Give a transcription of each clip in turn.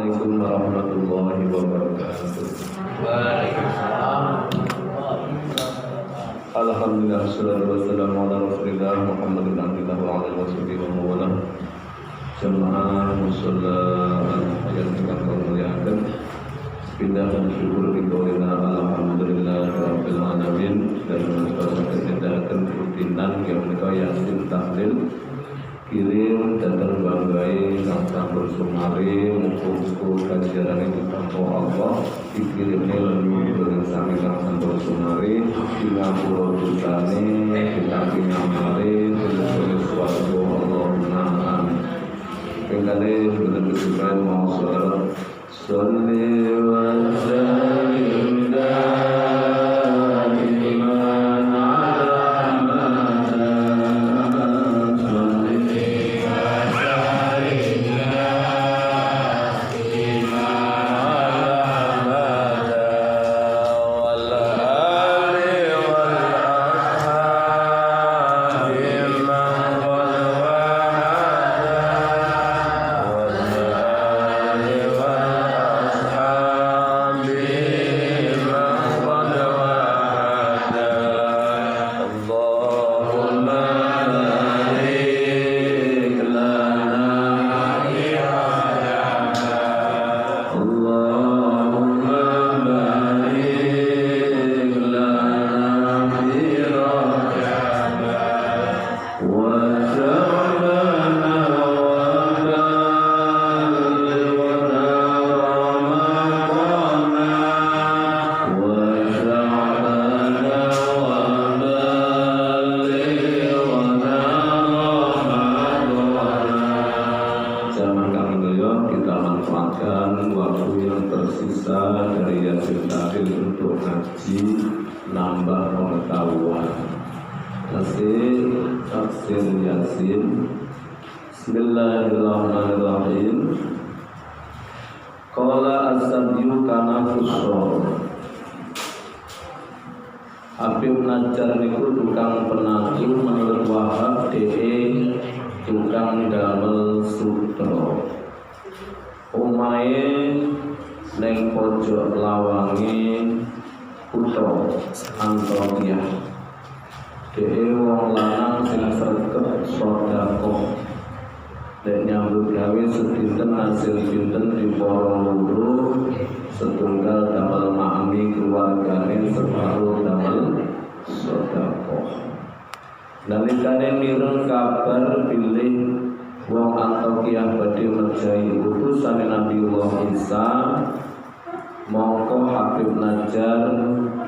Assalamualaikum warahmatullahi wabarakatuh. Waalaikumsalam. Alhamdulillah, salatu wassalamu ala rasulillah Muhammadin abdillah wa ala washabihi wa mawala. Jamaah musalla yang kita muliakan, pindah bersyukur di qaulina alhamdulillah rabbil alamin, dan mengucapkan rutinan yang mereka yasin tahlil kirim datang banggai sang bersumari muku-muku kajian yang ditampo Allah dikirimnya lalu bersami sang bersumari Singapura dusani ditampi ngamari tulis suatu Allahumma amin pengkali benar-benar mau sholat sholli wa sallim Bismillahirrahmanirrahim. Qala as-sabyu kana khusra. Habib Najjar niku tukang penaku menurut Wahab DE tukang damel sutra. Omahe ning pojok lawange kutha Antonia. DE wong lanang sing sregep sedekah. Dek nyambut gawe sedinten hasil dinten di para loro setunggal damel ma'ami keluargane separuh damel sedekah. Nalikane mireng kabar bilih wong Antokia badhe mejahi utusane Nabiullah Isa, mongko Habib Najjar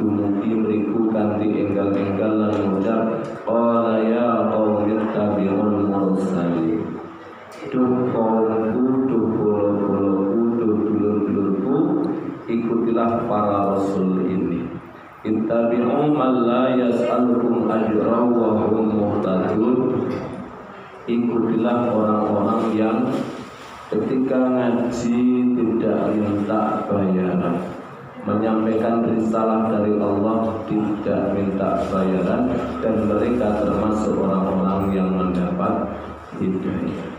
dumugi mriku kanthi enggal-enggal lan ngucap qala ya qaumi tabi'ul mursalin. Duh kaumku, duh bolo-boloku, duh dulur-dulurku, ikutilah para rasul ini. Ittabi'u man la yas'alukum ajra wa hum muhtadun. Ikutilah orang-orang yang ketika ngaji tidak minta bayaran, menyampaikan risalah dari Allah tidak minta bayaran, dan mereka termasuk orang-orang yang mendapat hidayah.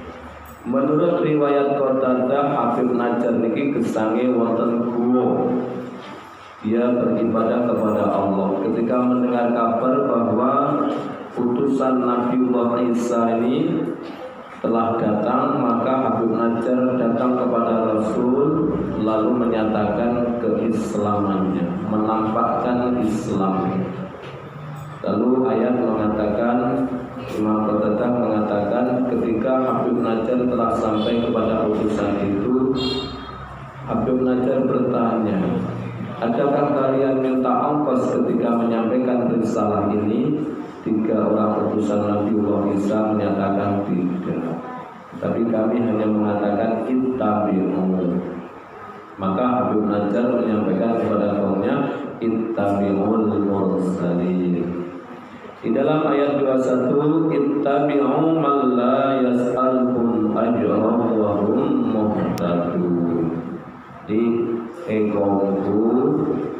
Menurut riwayat Qatadah, Habib Najjar niki gesange wonten guwa. Dia beribadah kepada Allah. Ketika mendengar kabar bahwa utusan Nabiullah Isa ini telah datang, maka Habib Najjar datang kepada Rasul lalu menyatakan keislamannya, menampakkan Islam. Lalu ayat mengatakan, Imam Qatadah mengatakan ketika Habib Najjar telah sampai kepada utusan itu, Habib Najjar bertanya, adakah kalian minta ongkos ketika menyampaikan risalah ini? 3 orang utusan Nabiullah Isa menyatakan tidak, tapi kami hanya mengatakan ittabi'u. Maka Habib Najjar menyampaikan kepada kaumnya ittabi'ul mursalin. Di dalam ayat 21, ittabi'u man la yas'alukum ajran wa hum muhtadun. Di kaumku,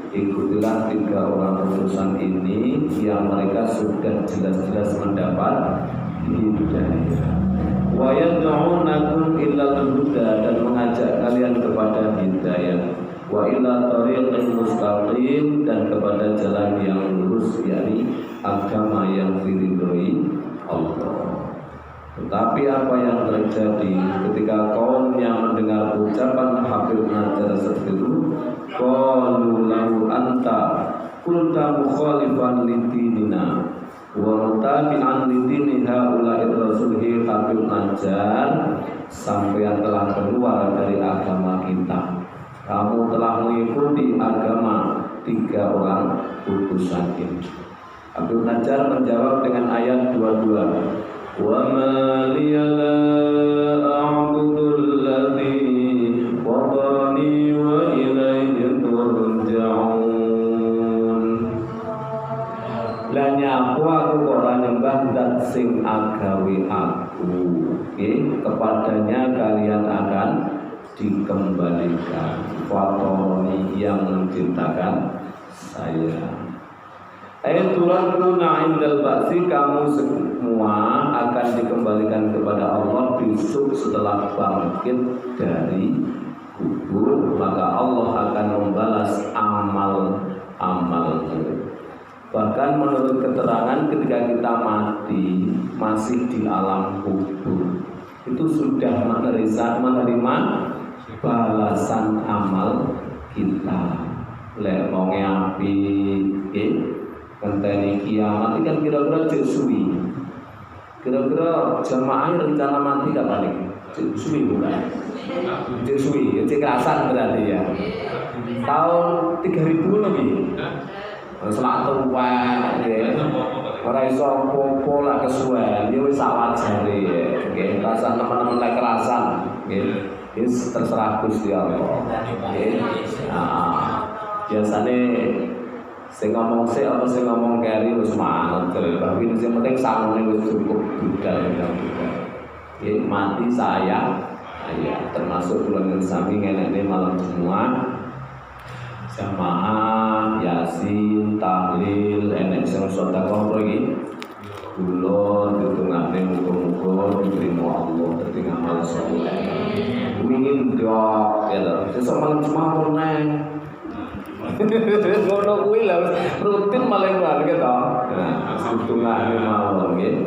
ikutilah 3 orang utusan ini yang mereka sudah jelas-jelas mendapat hidayah. wa yad'unakum ilal huda, dan mengajak kalian kepada hidayah, wa ila tariqil mustaqim, dan kepada jalan yang lurus, yakni agama yang diridhoi Allah. Tetapi apa yang terjadi ketika kaumnya mendengar ucapan Habib Najjar seperti itu? Qalu lahu anta kunta mukhalifan lidinina wa mutabi'an lidini haula'i rasulhi. Habib Najjar, sampai telah keluar dari agama kita, kamu telah mengikuti agama 3 orang utusan ini. Habib Najjar menjawab dengan ayat 22. Wa ma liya la a'budul ladzi fatarani wa ilayhi turja'un. Lan nyapu aku ora nyembah zat sing agawe aku. Kepadanya kalian akan dikembalikan. Fatarani, yang menciptakan saya. Turaduna indal ba'si, kamu semua akan dikembalikan kepada Allah besok setelah bangkit dari kubur, maka Allah akan membalas amal-amalmu. Bahkan menurut keterangan ketika kita mati masih di alam kubur, itu sudah menerima balasan amal kita. Lek wonge api kenteni kiamat kan kira-kira cek suwi. Kira-kira jamaah rencana mati kapan nih? Cek suwi bukan? Cek suwi, cek kerasan berarti ya. Tahun 3000 lebih. Selak tuwa ya. Ora iso apa-apa lak kesuwen, ya wis sawajare ya. Nggih, rasa teman-teman lek kerasan nggih. Wis terserah Gusti Allah. Nggih. Nah, biasane sing ngomong sik apa sing ngomong keri wis manut kare. Tapi sing penting sangune wis cukup budal ya. Mati saya termasuk bulan sami ngenekne malam Jumat. Jamaah, yasin, tahlil, enek sing sedekah iki. Kula ditungane muga-muga diterima Allah dadi ngamal saleh. Wingin ndok ya lho. Sesuk malam Jumat neng. Ngono kuwi lho rutin malah keluarga to. Nah, ditungane mawon nggih.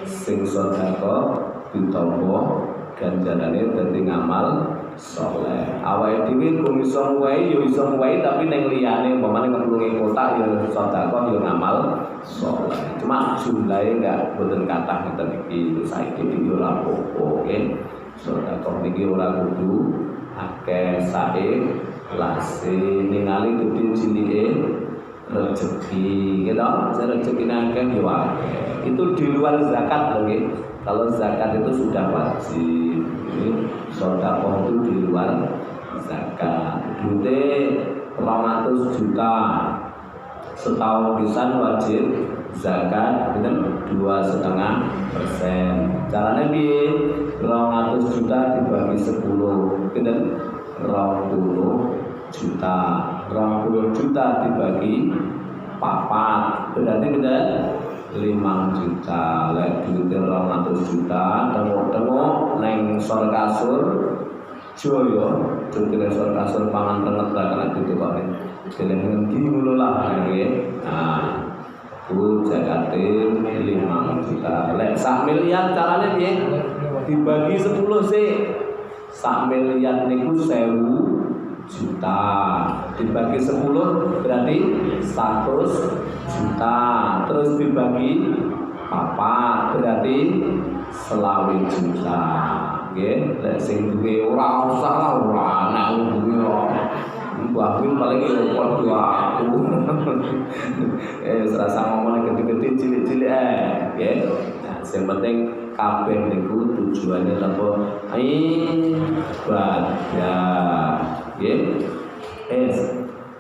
Sing sedekah ditampa ganjarane dadi ngamal saleh. Awake dhewe kok iso wae ya iso wae, tapi ning liyane umpamane ngemplungi kotak ya sedekah ya ngamal saleh. Cuma jumlahe enggak boten kathah ngeten iki. Saiki iki ora apa-apa nggih. Sedekah niki ora kudu akeh sae lase ningali gede cilike rezeki gitu. Rezeki akeh yo akeh. Itu di luar zakat lho nggih. Kalau zakat itu sudah wajib. Sedekah itu di luar zakat. Duite 200 juta setahun pisan wajib zakat itu 2,5%. Caranya piye? 200 juta dibagi 10 itu 20 juta. 20 juta dibagi 4 berarti kita 5 juta. Lek duit 200 juta tengok-tengok neng sor kasur joyo duit sor kasur pangan tenet lah kena duit kok nih dengan gini mulu lah nggih. Nah itu zakate 5 juta. Lek 1 miliar caranya piye? Dibagi 10 sih. 1 miliar niku 1000 juta dibagi 10 berarti 100 juta, terus dibagi 4 berarti 20 juta. Nggih, lek sing duwe ora usah lah, ora ana duwe ora. Mbah Win paling yo padha aku. Serasa ngomong gede-gede cilik-cilik nggih. Nah, sing penting kabeh niku tujuannya apa? Ibadah. Nggih.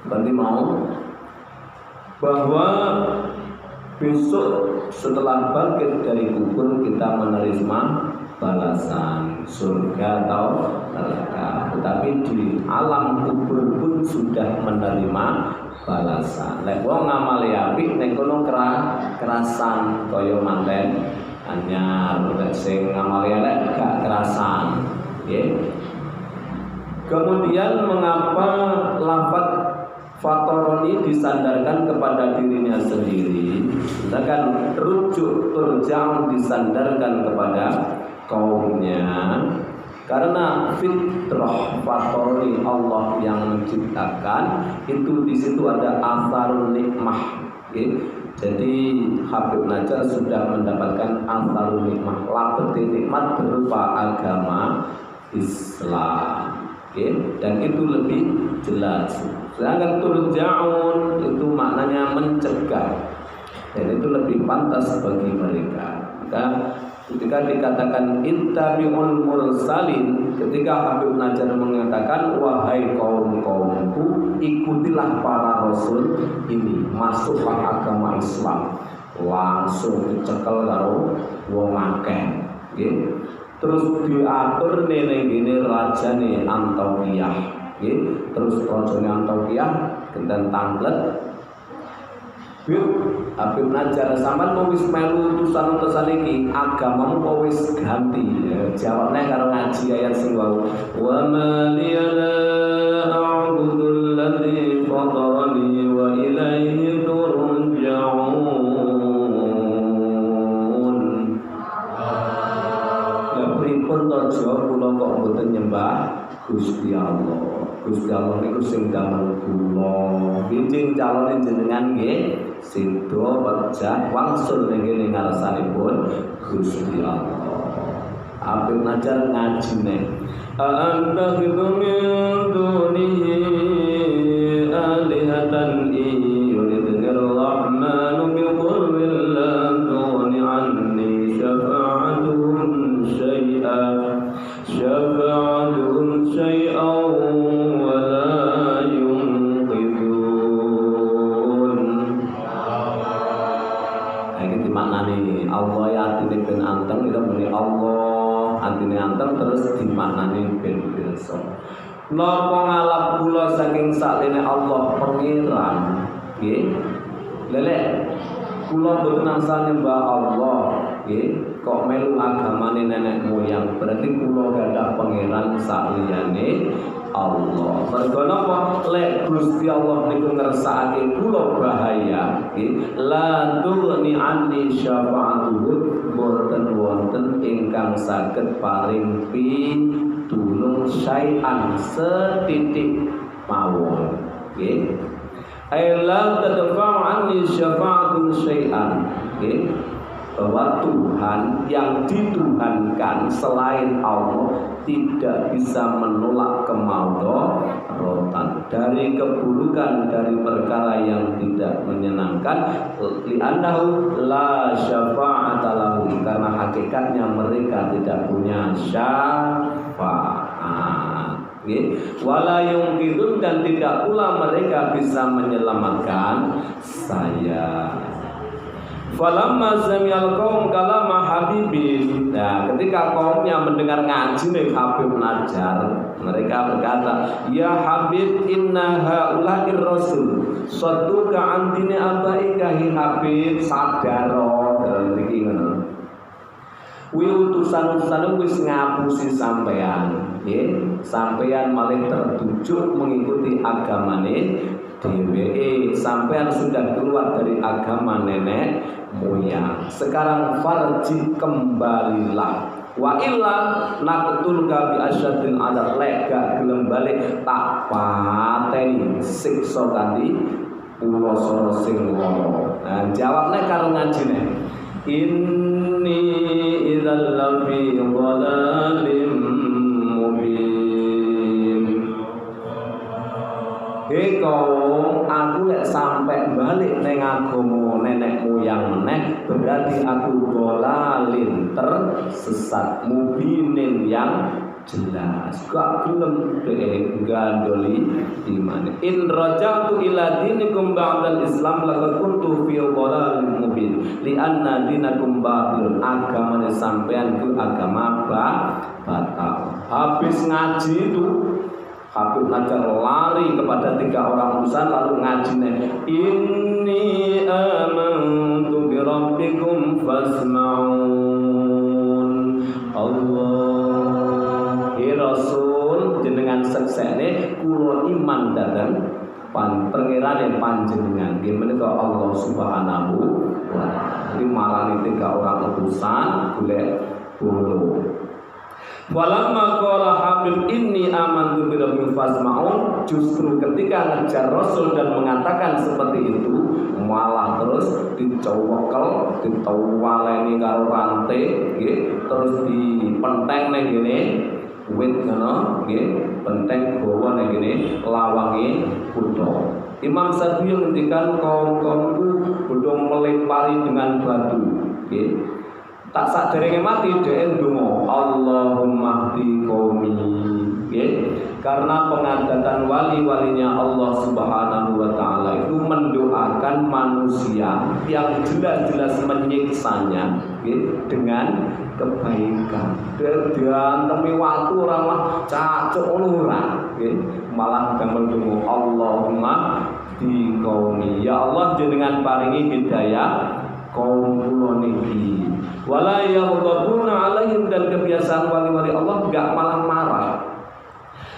Berarti mau bahwa besok setelah bangkit dari kubur kita menerima balasan surga atau neraka. Tetapi di alam kubur pun sudah menerima balasan. Lek wong ngamali apik ning kono kerasan kaya manten anyar, sing ngamali elek gak kerasan. Kemudian mengapa lafaz fatoroni disandarkan kepada dirinya sendiri, sedangkan rujuk turja'un disandarkan kepada kaumnya? Karena fitrah fatoroni Allah yang menciptakan itu, di situ ada asarun nikmah. Jadi Habib Najar sudah mendapatkan asarun nikmah, lapeti nikmat berupa agama Islam. Dan itu lebih jelas. Sedangkan turja'un itu maknanya mencegah, dan itu lebih pantas bagi mereka. Maka ketika dikatakan ittabi'ul mursalin, ketika Habib Najar mengatakan wahai kaum-kaumku ikutilah para rasul ini, masuklah agama Islam, langsung dicekel karo wong akeh. Terus diatur ning ngene rajane Antokiyah, terus rajane Antokiyah genten tanglet. Habib Najar, sampean mau wis melu utusan-utusan iki, agamamu kok wis ganti? Jawabnya karo ngaji ayat sing wau, wa ma liya la a'budu alladzi fatarani wa ilaihi turja'un. Ya pripun to kula kok mboten nyembah Gusti Allah. Gusti Allah niku sing damel kula. Pinjing calone jenengan nggih sido wajah wangsul ning kene ngarsanipun Gusti Allah. Habib Najar ngajine anta min dunihi alihatan yuridul rahmanu bi dhurrin la tughni anni syafa'atuhum syai'an wa la yunqidun. Iki dimaknani Allah ya atine ben anteng, kita muni Allah atine anteng terus dimaknani ben pirsa. Napa ngalap kula saking sakline Allah pengiran nggih. Lelek kula mboten asal nyembah Allah nggih, kok melu agamane nenek moyang, berarti kula gadah pangeran sakliyane Allah. Mergo napa? Lek Gusti Allah niku ngersakake kula bahaya nggih, la tughni anni syafa'atuhu, boten wonten ingkang saged paring pitulung syai'an setitik mawon nggih. Aila tadfa'u anni syafa'atun syai'an nggih, bahwa Tuhan yang dituhankan selain Allah tidak bisa menolak kemaudharatan dari keburukan, dari perkara yang tidak menyenangkan, li'annahu la syafa'ata lahu, karena hakikatnya mereka tidak punya syafaat. Wala yungkidun, dan tidak pula mereka bisa menyelamatkan saya. Falamma sami'al qaum kalama habibin. Nah, ketika kaumnya mendengar ngaji nih Habib Najar, mereka berkata, ya Habib, inna haula'ir rasul sadduka an dini abaika. Hi Habib, sadaro dalam iki ngono. Wi utusan-utusan wis ngapusi sampean, nggih. Sampean malah tertuju mengikuti agamane dheweke. Sampean sudah keluar dari agama nenek moyang. Sekarang farji, kembalilah. Wa illa naqtulka bi asyadil adab, lega gelem balik tak pateni siksa kanthi pulasara sing lara. Nah, jawabne karo ngajine, inni idzal lafi dhalalim mubin. Hei kaum, aku lek sampai balik neng agama nenek moyang meneh, berarti aku dolalin, tersesat, mubinin yang jelas. Gak gelem gandoli iman. In raja'tu ila dinikum ba'dal Islam laqad kuntu fi dhalalin mubin. Li anna dinakum batil, agamane sampean ku agama batal. Habis ngaji itu Habib Najar lari kepada 3 orang utusan lalu ngajine, inni amantu bi rabbikum fasma'un. Allah. Rasul jenengan seksene kula iman dhateng pangeran panjenengan nggih menika Allah Subhanahu wa taala. Iki marani tiga orang utusan golek bolo. Walamma qala Habib inni amantu bi rabbil fasma'un, justru ketika ngejar Rasul dan mengatakan seperti itu malah terus dicowokel, ditawaleni karo rantai nggih, terus dipenteng ning ngene wit ngono nggih, penteng bawa ning ngene lawange kutha. Imam Syafi'i ngendikan kaum-kaumku bodho melempari dengan batu nggih. Tak saderenge mati dhek ndonga Allahumma hdi qaumi nggih. Karena pengadatan wali-walinya Allah Subhanahu wa taala itu mendoakan manusia yang jelas-jelas menyiksanya nggih dengan kebaikan. Dan temi waktu ora mah cacuk ora nggih, malah damel ndonga Allahumma hdi qaumi. Ya Allah jenengan paringi hidayah kaum kula niki. Wala yaghdabuna alaihim, dan kebiasaan wali-wali Allah enggak malah marah.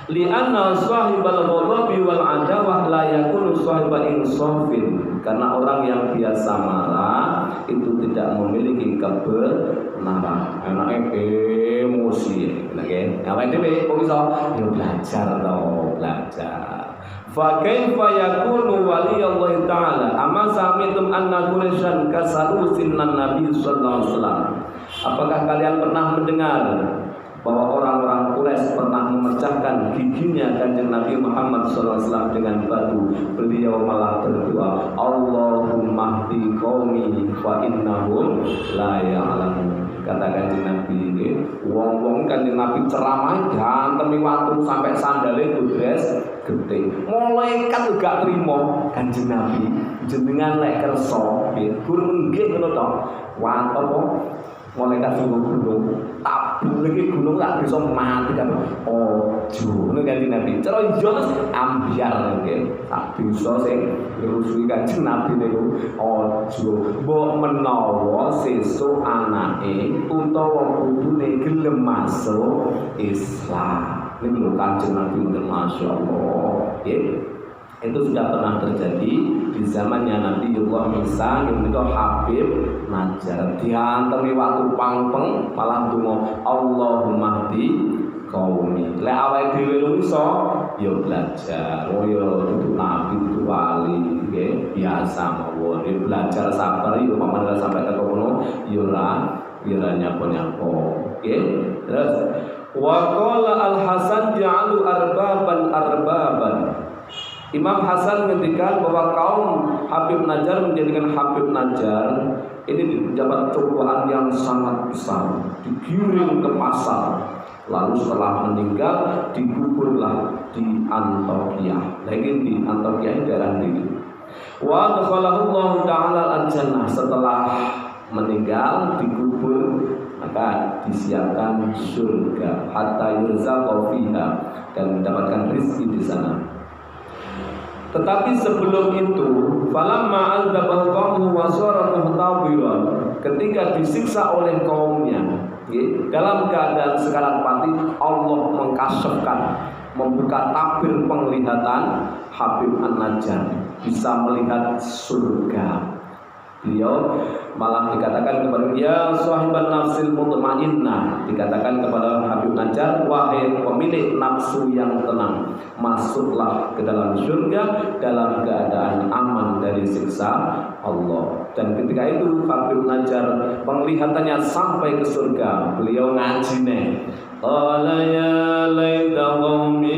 Li'anna sahibal ghadabi wal adawah la yakunu sahiba insafin. Karena orang yang biasa marah itu tidak memiliki kebenaran. Enake emosi, nggih. Awake dhewe kok iso yo belajar to, belajar. Fa kaifa yakunu waliyullah ta'ala amma sami'tum anna Quraisyan kasaru sinnan Nabi sallallahu alaihi wasallam. Apakah kalian pernah mendengar bahwa orang-orang Quraisy pernah memecahkan giginya Kanjeng Nabi Muhammad sallallahu alaihi wasallam dengan batu? Beliau malah berdoa, Allahumma hdi qaumi fa innahum la ya'lamun. Kata Kanjeng Nabi nggih, wong-wong Kanjeng Nabi ceramah gantemi watu sampai sandale dudres gede. Malaikat gak trimo Kanjeng Nabi jenengan lek kersa nggih, gur nggih ngono to. Wat apa? Malaikat sungguh gunung, tabul lagi gunung gak bisa mati kan? Ojo, ini Kanjeng Nabi. Cara Yunus ambiar nggih, tak bisa sing ngrusui Kanjeng Nabi niku. Ojo, mbok menawa sesuk anake utawa putune gelem masuk Islam. Ini lho Kanjeng Nabi masyaallah. Itu sudah pernah terjadi di zamannya Nabiullah Isa, ketika Habib Najjar diantemi waktu pangpeng malah ndonga Allahumma hdi qaumi. Lek awake dhewe lu iso ya belajar, ya dudu nabi, dudu wali, nggih, biasa mawon. Belajar sabar ya paman sampai teko kono ya ora nyapa-nyapa. Nggih. Terus wa qala Al-Hasan ja'alu arbaban. Imam Hasan menghentikan bahwa kaum Habib Najjar menjadikan Habib Najjar ini mendapat cobaan yang sangat besar, digiring ke pasar, lalu setelah meninggal dikuburlah di Antioquia. Lagi di Antioquia ini daerah ini. Wa dakhalahu Allah Ta'ala al-jannah. Setelah meninggal dikubur maka disiapkan surga hatta yurzaqa fiha, dan mendapatkan rezeki di sana. Tetapi sebelum itu, falamma aldabahu qaumu wa sara muhtabiran, ketika disiksa oleh kaumnya, dalam keadaan sekarat mati, Allah mengkasyafkan, membuka tabir penglihatan Habib An-Najjar, bisa melihat surga. Beliau malah dikatakan kepada ya sahiban nafsil mutmainnah, dikatakan kepada Habib Najjar, wahai pemilik nafsu yang tenang, masuklah ke dalam surga dalam keadaan aman dari siksa Allah. Dan ketika itu Habib Najjar penglihatannya sampai ke surga. Beliau ngaji nih, qala ya laita qaumi